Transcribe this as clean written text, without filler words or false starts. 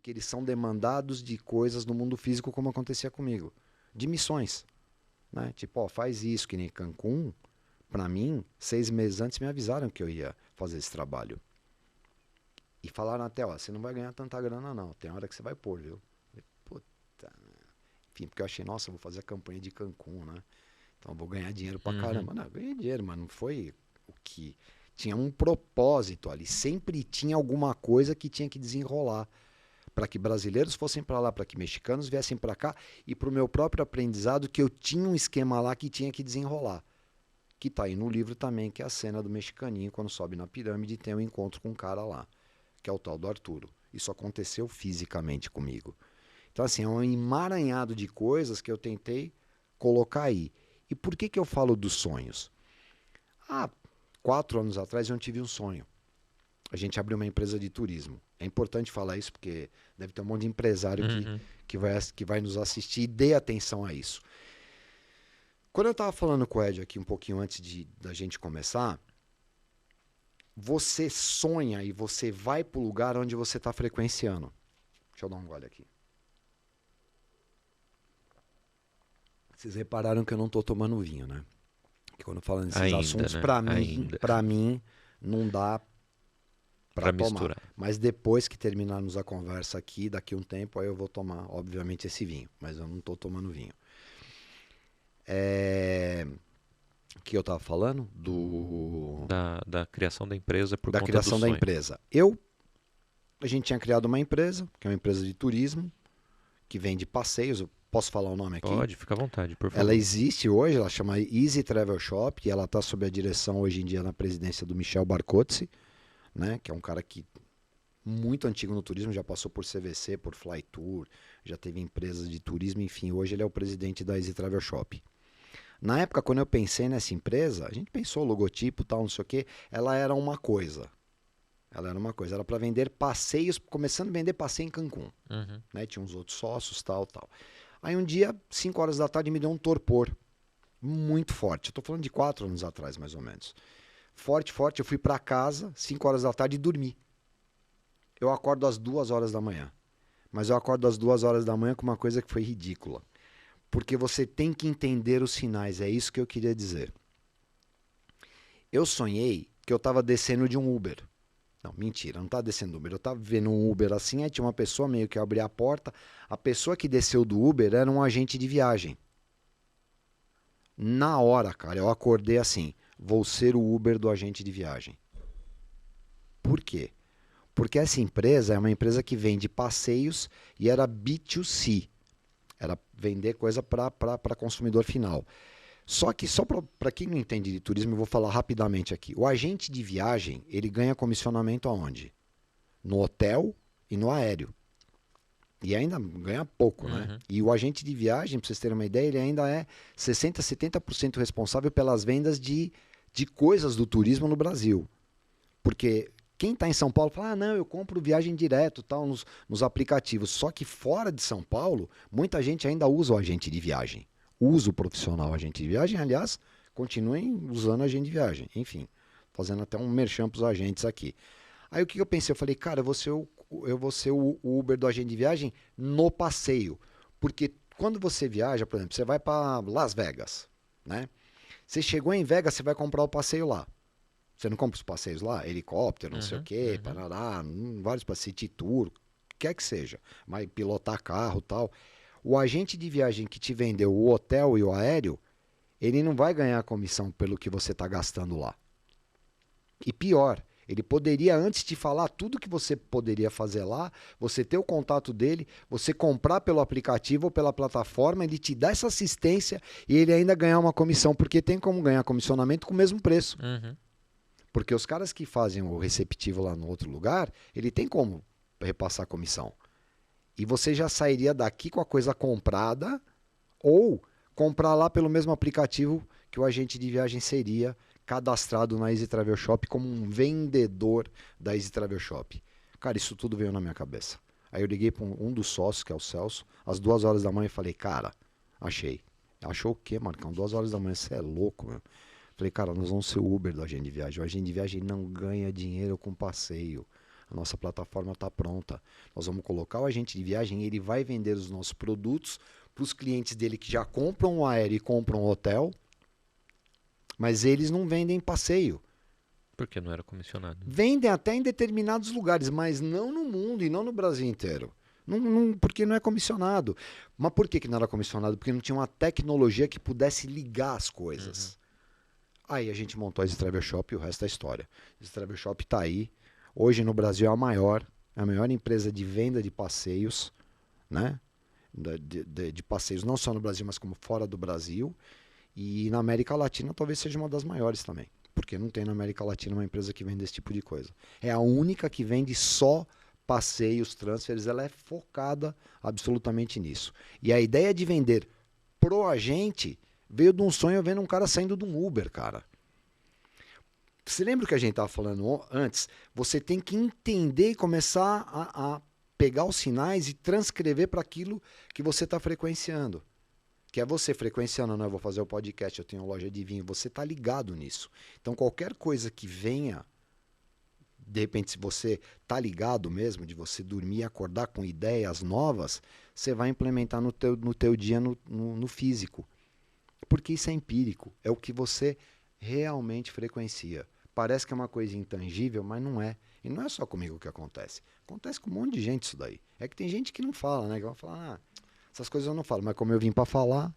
porque eles são demandados de coisas no mundo físico, como acontecia comigo, de missões, né? Tipo, ó, faz isso, que nem Cancún. Para mim, 6 meses antes me avisaram que eu ia fazer esse trabalho. E falaram até, ó, você não vai ganhar tanta grana não, tem hora que você vai pôr, viu? Puta, enfim, porque eu achei, nossa, eu vou fazer a campanha de Cancún, né? Então eu vou ganhar dinheiro pra caramba. Não, eu ganhei dinheiro, mas não foi o que... Tinha um propósito ali, sempre tinha alguma coisa que tinha que desenrolar para que brasileiros fossem para lá, para que mexicanos viessem para cá e para o meu próprio aprendizado que eu tinha um esquema lá que tinha que desenrolar. Que tá aí no livro também, que é a cena do mexicaninho quando sobe na pirâmide e tem um encontro com um cara lá, que é o tal do Arturo. Isso aconteceu fisicamente comigo. Então, assim, é um emaranhado de coisas que eu tentei colocar aí. E por que eu falo dos sonhos? 4 anos atrás eu tive um sonho. A gente abriu uma empresa de turismo. É importante falar isso porque deve ter um monte de empresário que vai nos assistir e dê atenção a isso. Quando eu estava falando com o Ed aqui um pouquinho antes da gente começar, você sonha e você vai para o lugar onde você está frequenciando. Deixa eu dar um gole aqui. Vocês repararam que eu não estou tomando vinho, né? Que quando eu falo nesses assuntos, né? Para mim, não dá para tomar. Misturar. Mas depois que terminarmos a conversa aqui, daqui a um tempo, aí eu vou tomar, obviamente, esse vinho. Mas eu não estou tomando vinho. Que eu estava falando? Da criação da empresa por da conta criação do da sonho. empresa. A gente tinha criado uma empresa, que é uma empresa de turismo, que vende passeios. Eu posso falar o nome aqui? Pode, fica à vontade, por favor. Ela existe hoje, ela chama Easy Travel Shop, e ela está sob a direção hoje em dia na presidência do Michel Barcozzi, né, que é um cara que muito antigo no turismo, já passou por CVC, por Flytour, já teve empresas de turismo, enfim, hoje ele é o presidente da Easy Travel Shop. Na época, quando eu pensei nessa empresa, a gente pensou logotipo, tal, não sei o quê, ela era uma coisa. Era para vender passeios, começando a vender passeio em Cancún. Né? Tinha uns outros sócios, tal. Aí um dia, 5 horas da tarde, me deu um torpor muito forte. Eu tô falando de 4 anos atrás, mais ou menos. Forte. Eu fui para casa, 5 horas da tarde, e dormi. Eu acordo às 2 horas da manhã. Mas eu acordo às 2 horas da manhã com uma coisa que foi ridícula. Porque você tem que entender os sinais, é isso que eu queria dizer. Eu sonhei que eu estava descendo de um Uber. Não, mentira, não estava descendo do Uber. Eu estava vendo um Uber assim, aí tinha uma pessoa meio que abria a porta. A pessoa que desceu do Uber era um agente de viagem. Na hora, cara, eu acordei assim, vou ser o Uber do agente de viagem. Por quê? Porque essa empresa é uma empresa que vende passeios e era B2C. Era vender coisa para consumidor final. Só que, só para quem não entende de turismo, eu vou falar rapidamente aqui. O agente de viagem, ele ganha comissionamento aonde? No hotel e no aéreo. E ainda ganha pouco, né? E o agente de viagem, para vocês terem uma ideia, ele ainda é 60%, 70% responsável pelas vendas de coisas do turismo no Brasil. Porque quem está em São Paulo fala, não, eu compro viagem direto tal, nos aplicativos. Só que fora de São Paulo, muita gente ainda usa o agente de viagem. Usa o profissional agente de viagem, aliás, continuem usando agente de viagem. Enfim, fazendo até um merchan para os agentes aqui. Aí o que eu pensei? Eu falei, cara, eu vou ser o Uber do agente de viagem no passeio. Porque quando você viaja, por exemplo, você vai para Las Vegas, né? Você chegou em Vegas, você vai comprar o passeio lá. Você não compra os passeios lá? Helicóptero, não sei o quê, parará, vários passeios, city tour, quer que seja. Vai pilotar carro e tal. O agente de viagem que te vendeu o hotel e o aéreo, ele não vai ganhar a comissão pelo que você está gastando lá. E pior, ele poderia, antes de falar tudo que você poderia fazer lá, você ter o contato dele, você comprar pelo aplicativo ou pela plataforma, ele te dá essa assistência e ele ainda ganhar uma comissão, porque tem como ganhar comissionamento com o mesmo preço. Porque os caras que fazem o receptivo lá no outro lugar, ele tem como repassar a comissão. E você já sairia daqui com a coisa comprada ou comprar lá pelo mesmo aplicativo que o agente de viagem seria cadastrado na Easy Travel Shop como um vendedor da Easy Travel Shop. Cara, isso tudo veio na minha cabeça. Aí eu liguei para um dos sócios, que é o Celso, às 2 horas da manhã e falei, cara, achei. Achou o quê, Marcão? 2 horas da manhã, você é louco, meu. Falei, cara, nós vamos ser o Uber do agente de viagem. O agente de viagem não ganha dinheiro com passeio. A nossa plataforma está pronta. Nós vamos colocar o agente de viagem, ele vai vender os nossos produtos para os clientes dele que já compram o aéreo e compram o hotel, mas eles não vendem passeio. Porque não era comissionado. Vendem até em determinados lugares, mas não no mundo e não no Brasil inteiro. Porque não é comissionado. Mas por que não era comissionado? Porque não tinha uma tecnologia que pudesse ligar as coisas. Aí a gente montou a Easy Travel Shop e o resto é história. A Easy Travel Shop está aí. Hoje no Brasil é a maior empresa de venda de passeios, né? De passeios não só no Brasil, mas como fora do Brasil. E na América Latina talvez seja uma das maiores também. Porque não tem na América Latina uma empresa que vende esse tipo de coisa. É a única que vende só passeios, transfers, ela é focada absolutamente nisso. E a ideia de vender pro agente veio de um sonho vendo um cara saindo de um Uber, cara. Você lembra o que a gente estava falando antes? Você tem que entender e começar a pegar os sinais e transcrever para aquilo que você está frequenciando. Que é você frequenciando, não, eu vou fazer o podcast, eu tenho loja de vinho, você está ligado nisso. Então qualquer coisa que venha, de repente se você está ligado mesmo, de você dormir e acordar com ideias novas, você vai implementar no teu dia no físico. Porque isso é empírico, é o que você realmente frequencia. Parece que é uma coisa intangível, mas não é. E não é só comigo que acontece. Acontece com um monte de gente isso daí. É que tem gente que não fala, né? Que vai falar, essas coisas eu não falo. Mas como eu vim para falar,